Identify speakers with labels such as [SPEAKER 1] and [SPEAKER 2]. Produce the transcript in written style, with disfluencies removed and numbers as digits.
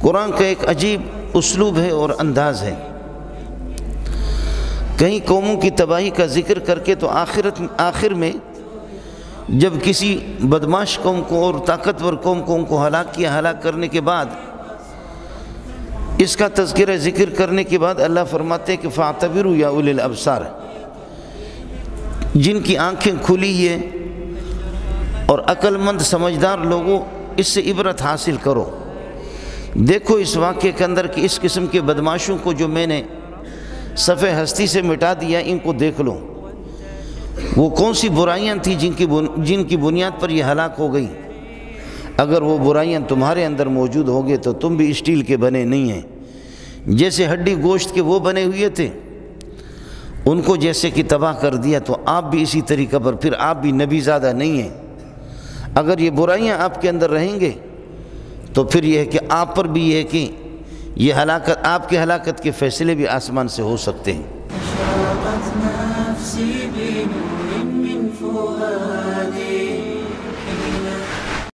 [SPEAKER 1] قرآن کا ایک عجیب اسلوب ہے اور انداز ہے. کئی قوموں کی تباہی کا ذکر کر کے تو آخر میں جب کسی بدماش قوم کو اور طاقتور قوم کو ان کو ہلاک کرنے کے بعد اس کا تذکرہ ذکر کرنے کے بعد اللہ فرماتے ہیں کہ فَاعْتَبِرُوا يَا أُولِي الْأَبْصَارِ، جن کی آنکھیں کھلی ہیں اور عقل مند سمجھدار لوگوں اس سے عبرت حاصل کرو. دیکھو اس واقعے کے اندر کہ اس قسم کے بدماشوں کو جو میں نے صفحہ ہستی سے مٹا دیا، ان کو دیکھ لو وہ کون سی برائیاں تھیں جن کی بنیاد پر یہ ہلاک ہو گئی. اگر وہ برائیاں تمہارے اندر موجود ہوں گے تو تم بھی اسٹیل کے بنے نہیں ہیں. جیسے ہڈی گوشت کے وہ بنے ہوئے تھے، ان کو جیسے کہ تباہ کر دیا، تو آپ بھی اسی طریقہ پر، پھر آپ بھی نبی زادہ نہیں ہیں. اگر یہ برائیاں آپ کے اندر رہیں گے تو پھر یہ ہے کہ آپ پر بھی یہ ہے کہ یہ ہلاکت، آپ کے ہلاکت کے فیصلے بھی آسمان سے ہو سکتے ہیں.
[SPEAKER 2] أشرقت نفسي بنور من فؤادي